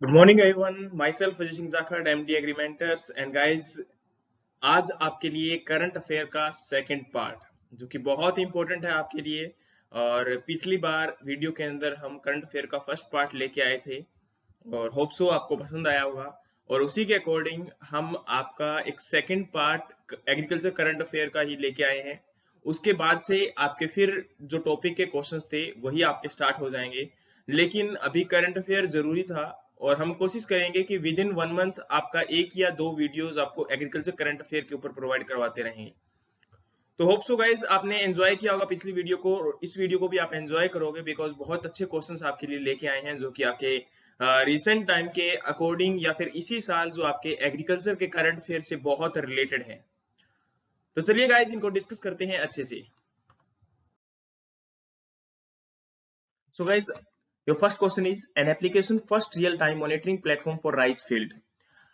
Good morning everyone, myself Ajay Singh Jakhar, MD agrimentors and guys. आज आपके लिए करंट अफेयर का सेकंड पार्ट जो कि बहुत इंपॉर्टेंट है आपके लिए। और पिछली बार वीडियो के अंदर हम करंट अफेयर का फर्स्ट पार्ट लेके आए थे और होप सो आपको पसंद आया होगा। और उसी के अकॉर्डिंग हम आपका एक second part agriculture current affair का ही लेके आए हैं। उसके बाद से आपके फिर जो टॉपिक के क्वेश्चंस थे वही आपके स्टार्ट हो जाएंगे। लेकिन अभी करंट अफेयर जरूरी था और हम कोशिश करेंगे कि विद इन 1 मंथ आपका एक या दो वीडियोस आपको एग्रीकल्चर करंट अफेयर के ऊपर प्रोवाइड करवाते रहेंगे। तो होप सो गाइस आपने एंजॉय किया होगा पिछली वीडियो को और इस वीडियो को भी आप एंजॉय करोगे बिकॉज बहुत अच्छे क्वेश्चंस आपके लिए लेके आए हैं जो कि आपके रिसेंट टाइम के अकॉर्डिंग या फिर इसी साल जो आपके एग्रीकल्चर के करंट अफेयर से बहुत रिलेटेड है। तो चलिए गाइस इनको डिस्कस करते हैं अच्छे से। So guys, your first question is an application first real time monitoring platform for rice field.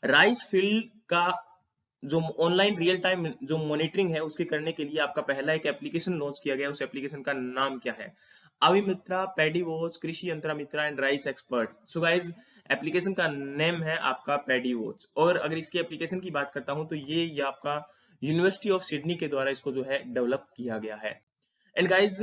Rice field का जो ऑनलाइन रियल टाइम जो मॉनिटरिंग है उसके करने के लिए आपका पहला एक एप्लीकेशन लॉन्च किया गया है। उस एप्लीकेशन का नाम क्या है? अविमित्रा, paddy watch, Krishi Yantra Mitra and rice expert. So guys, application का नेम है आपका पैडी वॉच। और अगर इसकी एप्लीकेशन की बात करता हूं तो ये आपका यूनिवर्सिटी ऑफ सिडनी के द्वारा इसको जो है डेवलप किया गया है। एंड गाइज,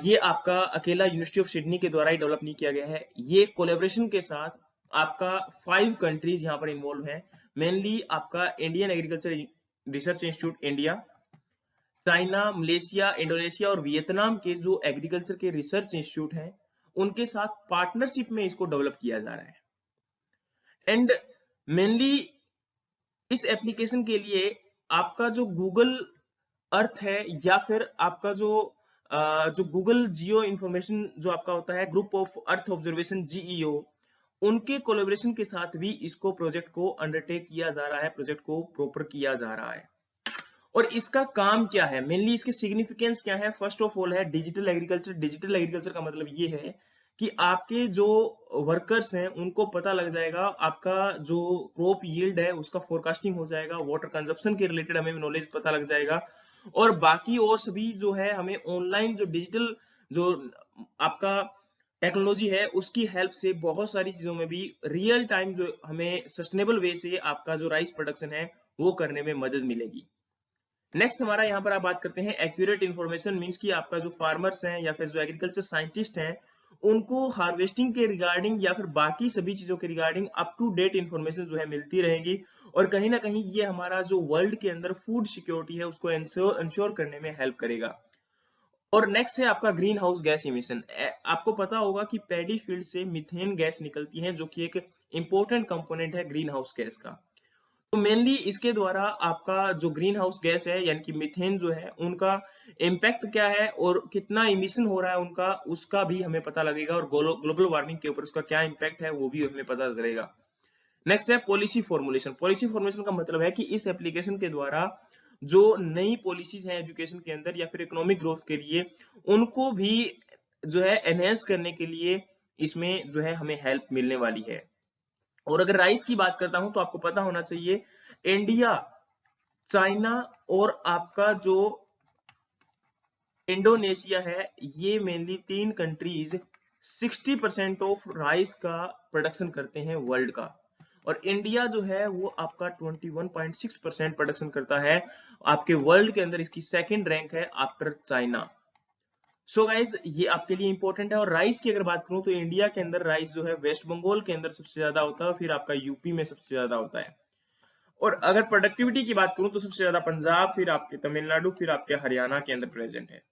ये आपका अकेला यूनिवर्सिटी ऑफ सिडनी के द्वारा ही डेवलप नहीं किया गया है। ये कोलेब्रेशन के साथ आपका 5 कंट्रीज यहाँ पर इन्वॉल्व हैं। मेनली आपका Indian agriculture research institute India, China, Malaysia, Indonesia और वियतनाम के जो एग्रीकल्चर के रिसर्च इंस्टीट्यूट हैं उनके साथ पार्टनरशिप में इसको डेवलप किया जा रहा है। एंड मेनली इस एप्लीकेशन के लिए आपका जो गूगल अर्थ है या फिर आपका जो गूगल जियो इंफॉर्मेशन जो आपका होता है, group of earth observation GEO, उनके कोलेबोरेशन के साथ भी इसको प्रोजेक्ट को अंडरटेक किया जा रहा है, प्रोजेक्ट को प्रॉपर किया जा रहा है। और इसका काम क्या है, मेनली इसकी सिग्निफिकेंस क्या है? फर्स्ट ऑफ ऑल है डिजिटल एग्रीकल्चर। डिजिटल एग्रीकल्चर का मतलब ये है कि आपके जो वर्कर्स हैं उनको पता लग जाएगा, आपका जो क्रॉप यील्ड है उसका फोरकास्टिंग हो जाएगा, वाटर कंजप्शन के रिलेटेड हमें नॉलेज पता लग जाएगा। और बाकी और सभी जो है हमें ऑनलाइन जो डिजिटल जो आपका टेक्नोलॉजी है उसकी हेल्प से बहुत सारी चीजों में भी रियल टाइम जो हमें सस्टेनेबल वे से आपका जो राइस प्रोडक्शन है वो करने में मदद मिलेगी। नेक्स्ट हमारा यहाँ पर आप बात करते हैं एक्यूरेट इन्फॉर्मेशन। मींस कि आपका जो फार्मर्स हैं या फिर जो एग्रीकल्चर साइंटिस्ट हैं उनको हार्वेस्टिंग के रिगार्डिंग या फिर बाकी सभी चीजों के regarding up to date information जो है मिलती रहेगी। और कहीं ना कहीं ये हमारा जो वर्ल्ड के अंदर फूड सिक्योरिटी है उसको इंश्योर करने में हेल्प करेगा। और नेक्स्ट है आपका ग्रीन हाउस गैस इमिशन। आपको पता होगा कि पैडी फील्ड से मिथेन गैस निकलती है जो कि एक इंपॉर्टेंट कंपोनेंट है ग्रीन हाउस गैस का। तो मेनली इसके द्वारा आपका जो ग्रीन हाउस गैस है यानी कि मीथेन जो है उनका इम्पैक्ट क्या है और कितना इमिशन हो रहा है उनका, उसका भी हमें पता लगेगा। और ग्लोबल वार्मिंग के ऊपर उसका क्या इम्पैक्ट है वो भी हमें पता चलेगा। नेक्स्ट है पॉलिसी फॉर्मुलेशन। पॉलिसी फॉर्मुलेशन का मतलब है कि इस एप्लीकेशन के द्वारा जो नई पॉलिसीज हैं एजुकेशन के अंदर या फिर इकोनॉमिक ग्रोथ के लिए उनको भी जो है एनहेंस करने के लिए इसमें जो है हमें हेल्प मिलने वाली है। और अगर राइस की बात करता हूं तो आपको पता होना चाहिए इंडिया, चाइना और आपका जो इंडोनेशिया है, ये मेनली 3 कंट्रीज 60% ऑफ राइस का प्रोडक्शन करते हैं वर्ल्ड का। और इंडिया जो है वो आपका 21.6% प्रोडक्शन करता है आपके वर्ल्ड के अंदर। इसकी सेकंड रैंक है आफ्टर चाइना। सो गाइज ये आपके लिए इंपॉर्टेंट है। और राइस की अगर बात करूं तो इंडिया के अंदर राइस जो है वेस्ट बंगाल के अंदर सबसे ज्यादा होता है, फिर आपका यूपी में सबसे ज्यादा होता है। और अगर प्रोडक्टिविटी की बात करूं तो सबसे ज्यादा पंजाब, फिर आपके तमिलनाडु, फिर आपके हरियाणा के अंदर प्रेजेंट है।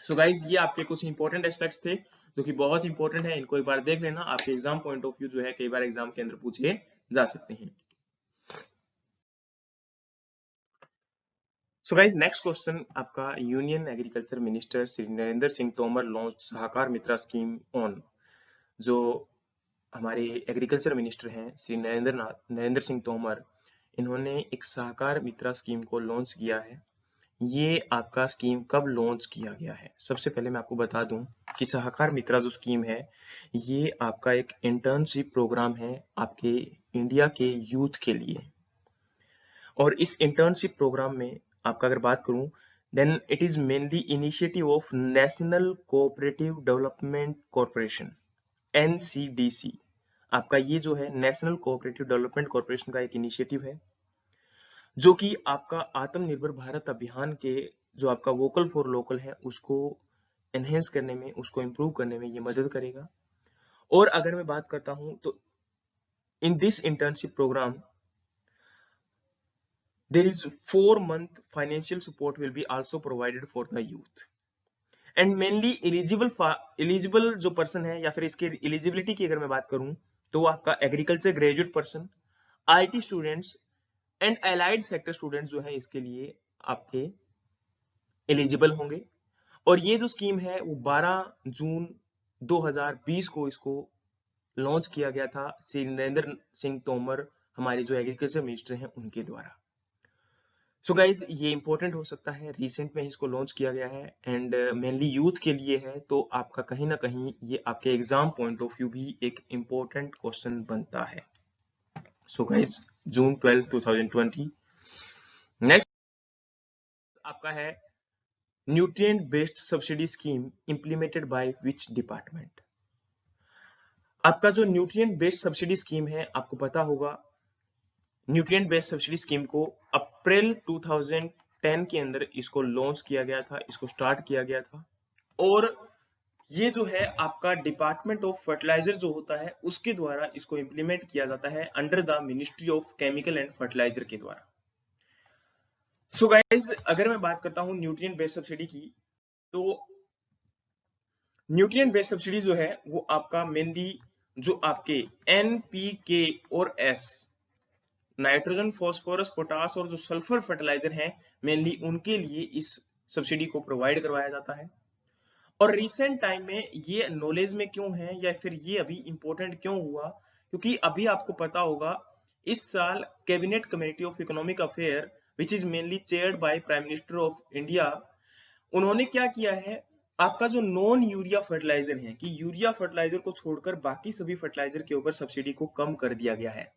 सो गाइज ये आपके कुछ इंपॉर्टेंट एस्पेक्ट्स थे जो कि बहुत इंपॉर्टेंट है, इनको एक बार देख लेना। आपके एग्जाम पॉइंट ऑफ व्यू जो है कई बार एग्जाम के अंदर पूछे जा सकते हैं। सो गाइज नेक्स्ट क्वेश्चन आपका, union agriculture minister Shri Narendra Singh Tomar launch Sahakar Mitra scheme on. जो हमारे एग्रीकल्चर मिनिस्टर हैं श्री नरेंद्र सिंह तोमर, इन्होंने एक सहकार मित्रा स्कीम को लॉन्च किया है। ये आपका स्कीम कब लॉन्च किया गया है? सबसे पहले मैं आपको बता दूं कि सहकार मित्रा जो स्कीम है ये आपका एक इंटर्नशिप प्रोग्राम है आपके इंडिया के यूथ के लिए। और इस इंटर्नशिप प्रोग्राम में आपका अगर बात करूं then it is mainly initiative of national cooperative development corporation, NCDC, आपका ये जो है नेशनल कोऑपरेटिव डेवलपमेंट कॉर्पोरेशन का एक इनिशिएटिव है, जो कि आपका आत्मनिर्भर भारत अभियान के जो आपका वोकल फॉर लोकल है उसको एनहेंस करने में, उसको इम्प्रूव करने में ये मदद करेगा। और अगर मैं बात करता हूं तो in this internship program there is 4 month financial support will be also provided for the youth and mainly eligible जो पर्सन है या फिर इसके एलिजिबिलिटी की अगर मैं बात करूं तो वो आपका agriculture graduate person, IT students and allied sector students जो है इसके लिए आपके एलिजिबल होंगे। और ये जो स्कीम है वो 12 जून 2020 को इसको लॉन्च किया गया था श्री नरेंद्र सिंह तोमर, हमारे जो एग्रीकल्चर मिनिस्टर हैं उनके द्वारा। सो गाइज ये इंपॉर्टेंट हो सकता है, रिसेंट में इसको लॉन्च किया गया है एंड मेनली यूथ के लिए है, तो आपका कहीं ना कहीं ये आपके एग्जाम पॉइंट ऑफ व्यू भी एक इंपॉर्टेंट क्वेश्चन बनता है। सो गाइज जून 12 2020। नेक्स्ट आपका है nutrient based subsidy scheme implemented by which department. आपका जो न्यूट्रिएंट बेस्ड सब्सिडी स्कीम है, आपको पता होगा न्यूट्रिएंट बेस्ड सब्सिडी स्कीम को अप्रैल 2010 के अंदर इसको लॉन्च किया गया था, इसको स्टार्ट किया गया था। और ये जो है आपका डिपार्टमेंट ऑफ फर्टिलाइजर जो होता है उसके द्वारा इसको इंप्लीमेंट किया जाता है under the ministry of chemical and fertilizer के द्वारा। सो गाइज अगर मैं बात करता हूं न्यूट्रिएंट बेस्ड सब्सिडी की, तो न्यूट्रिएंट बेस्ड सब्सिडी जो है वो आपका मेनली जो आपके NPK और S, नाइट्रोजन, फॉस्फोरस, पोटास और जो सल्फर फर्टिलाइजर हैं मेनली उनके लिए इस सब्सिडी को प्रोवाइड करवाया जाता है। और रिसेंट टाइम में ये नॉलेज में क्यों है या फिर ये अभी इंपॉर्टेंट क्यों हुआ, क्योंकि अभी आपको पता होगा इस साल cabinet committee of economic affair which is mainly chaired by prime minister of India, उन्होंने क्या किया है, आपका जो नॉन यूरिया फर्टिलाइजर है कि यूरिया फर्टिलाइजर को छोड़कर बाकी सभी फर्टिलाइजर के ऊपर सब्सिडी को कम कर दिया गया है।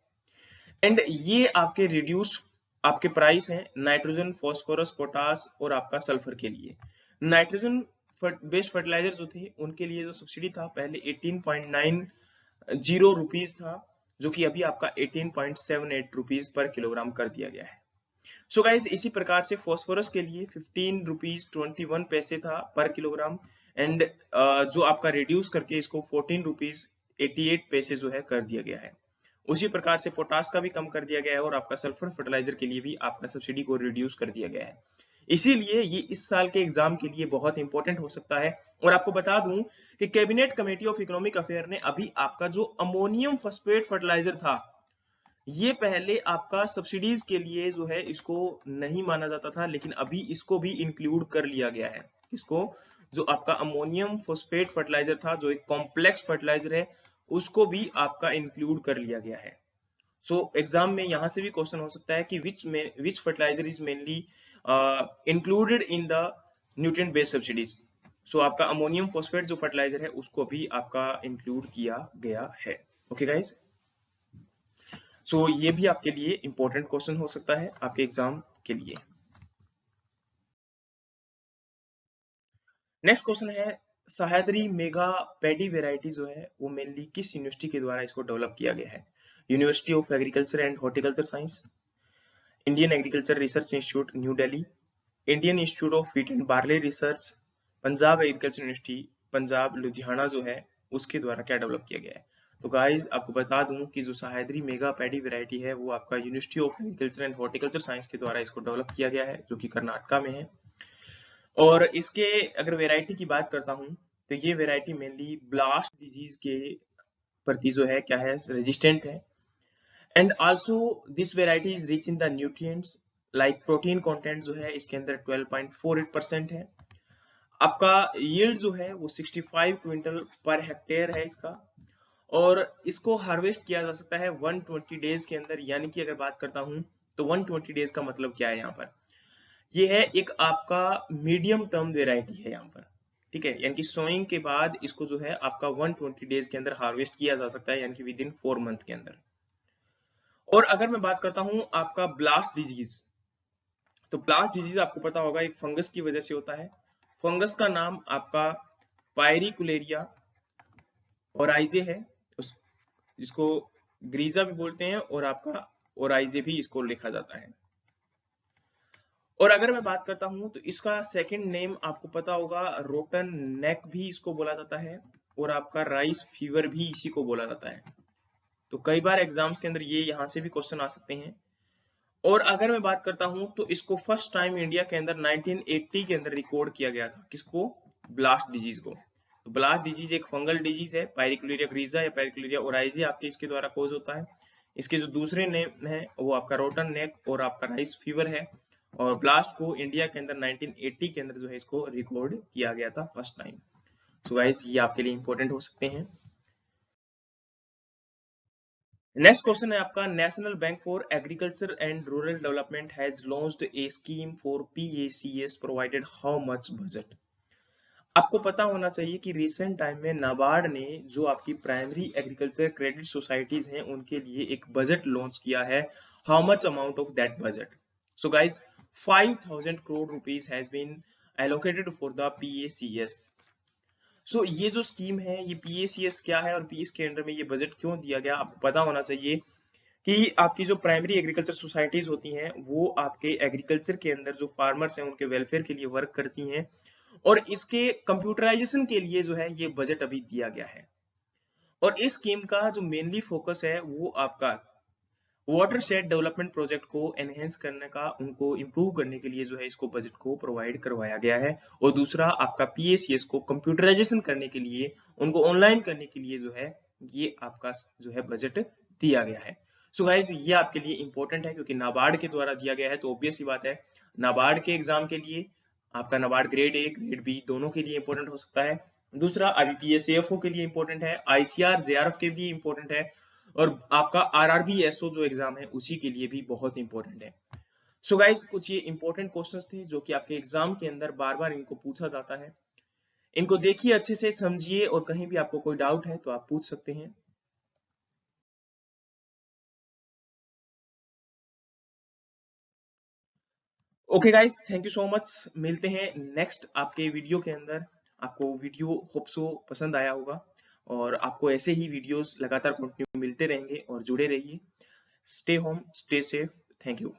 एंड ये आपके रिड्यूस आपके प्राइस हैं नाइट्रोजन, फॉस्फोरस, पोटास और आपका सल्फर के लिए। नाइट्रोजन बेस्ड फर्टिलाइजर जो थे उनके लिए जो सब्सिडी था पहले 18.90 रुपीज था, जो कि अभी आपका 18.78 रुपीज पर किलोग्राम कर दिया गया है। सो गाइज इसी प्रकार से फॉस्फोरस के लिए 15 रुपीज 21 पैसे था पर किलोग्राम एंड जो आपका रिड्यूस करके इसको 14 रुपीज 88 पैसे जो है कर दिया गया है। उसी प्रकार से पोटास का भी कम कर दिया गया है और आपका सल्फर फर्टिलाइजर के लिए भी आपका सब्सिडी को रिड्यूस कर दिया गया है। इसीलिए ये इस साल के एग्जाम के लिए बहुत इंपॉर्टेंट हो सकता है। और आपको बता दूं कि cabinet committee of economic affair ने अभी आपका जो अमोनियम फॉस्फेट फर्टिलाइजर था, ये पहले आपका सब्सिडीज के लिए जो है इसको नहीं माना जाता था, लेकिन अभी इसको भी इंक्लूड कर लिया गया है। इसको जो आपका अमोनियम फॉस्फेट फर्टिलाइजर था जो एक कॉम्प्लेक्स फर्टिलाइजर है उसको भी आपका इंक्लूड कर लिया गया है। सो एग्जाम में यहां से भी क्वेश्चन हो सकता है कि which fertilizer is mainly included in the nutrient based subsidies. So आपका अमोनियम फॉस्फेट जो फर्टिलाइजर है उसको भी आपका इंक्लूड किया गया है। ओके गाइज, सो ये भी आपके लिए इंपॉर्टेंट क्वेश्चन हो सकता है आपके एग्जाम के लिए। नेक्स्ट क्वेश्चन है सह्याद्री मेगा पैडी वेराइटी जो है वो मेनली किस यूनिवर्सिटी के द्वारा इसको डेवलप किया गया है। University of agriculture and horticulture science, Indian agriculture research institute new Delhi, Indian institute of wheat and barley research, Punjab agriculture university Punjab Ludhiana जो है उसके द्वारा क्या डेवलप किया गया है। तो गाइज आपको बता दूं कि जो सह्याद्री मेगा पैडी वेराइटी है वो आपका university of agriculture and horticulture science के द्वारा इसको डेवलप किया गया है, जो कि कर्नाटका में है। और इसके अगर वेराइटी की बात करता हूं तो ये वेराइटी मेनली ब्लास्ट डिजीज के प्रति जो है क्या है, रेजिस्टेंट है। And also this variety is rich in the nutrients like protein content जो है इसके अंदर 12.48% है। आपका यील्ड जो है वो 65 क्विंटल पर हेक्टेयर है इसका, और इसको हार्वेस्ट किया जा सकता है 120 डेज के अंदर। यानी कि अगर बात करता हूं तो 120 डेज का मतलब क्या है, यहाँ पर ये है एक आपका मीडियम टर्म वेराइटी है यहाँ पर, ठीक है। यानी कि सोइंग के बाद इसको जो है आपका 120 डेज के अंदर हार्वेस्ट किया जा सकता है, यानी कि विद इन 4 मंथ के अंदर। और अगर मैं बात करता हूं आपका ब्लास्ट डिजीज, तो ब्लास्ट डिजीज आपको पता होगा एक फंगस की वजह से होता है। फंगस का नाम आपका पायरिकुलेरिया और आइजे है, जिसको ग्रीजा भी बोलते हैं, और आपका ओराइजे भी इसको लिखा जाता है। और अगर मैं बात करता हूं तो इसका सेकंड नेम आपको पता होगा, रोटन नेक भी इसको बोला जाता है, और आपका राइस फीवर भी इसी को बोला जाता है। तो कई बार एग्जाम्स के अंदर ये यहां से भी क्वेश्चन आ सकते हैं। और अगर मैं बात करता हूं तो इसको फर्स्ट टाइम इंडिया के अंदर 1980 के अंदर रिकॉर्ड किया गया था। किसको? ब्लास्ट डिजीज को। तो ब्लास्ट डिजीज एक फंगल डिजीज है, पायरिकुलेरिया ग्रीजा या पायरिकुलेरिया ओराइजे आपके इसके द्वारा कोज होता है। इसके जो दूसरे नेम है वो आपका रोटन नेक और आपका राइस फीवर है। और ब्लास्ट को इंडिया के अंदर 1980 के अंदर जो है इसको रिकॉर्ड किया गया था फर्स्ट टाइम। सो गाइस ये आपके लिए इंपॉर्टेंट हो सकते हैं। नेक्स्ट क्वेश्चन है आपका, national bank for agriculture and rural development has launched A scheme for PACS provided how much budget. आपको पता होना चाहिए कि रिसेंट टाइम में नाबार्ड ने जो आपकी प्राइमरी एग्रीकल्चर क्रेडिट सोसाइटीज हैं उनके लिए एक बजट लॉन्च किया है। How much amount of that budget? So guys 5000 crore rupees has been allocated for the PACS. So ये जो स्कीम है, ये पीएसीएस क्या है और पीएस के अंडर में ये बजट क्यों दिया गया, आपको पता होना चाहिए कि आपकी जो प्राइमरी एग्रीकल्चर सोसाइटीज होती हैं वो आपके एग्रीकल्चर के अंदर जो फार्मर्स हैं उनके वेलफेयर के लिए वर्क करती हैं, और इसके कंप्यूटराइजेशन के लिए जो है ये बजट अभी दिया गया है। और इस स्कीम का जो मेनली फोकस है वो आपका वाटरशेड डेवलपमेंट प्रोजेक्ट को एनहेंस करने का, उनको इंप्रूव करने के लिए जो है इसको बजट को प्रोवाइड करवाया गया है। और दूसरा आपका पीएसीएस को कंप्यूटराइजेशन करने के लिए, उनको ऑनलाइन करने के लिए जो है ये आपका जो है बजट दिया गया है। सो गाइज ये आपके लिए इंपॉर्टेंट है क्योंकि नाबार्ड के द्वारा दिया गया है, तो ऑब्वियस सी बात है नाबार्ड के एग्जाम के लिए आपका NABARD grade A grade B दोनों के लिए इंपॉर्टेंट हो सकता है। दूसरा आईबीपीएस एएफओ के लिए इंपॉर्टेंट है, आईसीआर जेआरएफ के लिए इंपॉर्टेंट है, और आपका आरआरबी एसओ जो एग्जाम है उसी के लिए भी बहुत इंपॉर्टेंट है। सो गाइज कुछ ये इंपॉर्टेंट क्वेश्चंस थे जो कि आपके एग्जाम के अंदर बार बार इनको पूछा जाता है। इनको देखिए, अच्छे से समझिए, और कहीं भी आपको कोई डाउट है तो आप पूछ सकते हैं। Okay guys, thank you so much. मिलते हैं नेक्स्ट आपके वीडियो के अंदर। आपको वीडियो होप सो पसंद आया होगा, और आपको ऐसे ही वीडियोस लगातार कंटिन्यू मिलते रहेंगे, और जुड़े रहिए। Stay home, stay safe. Thank you.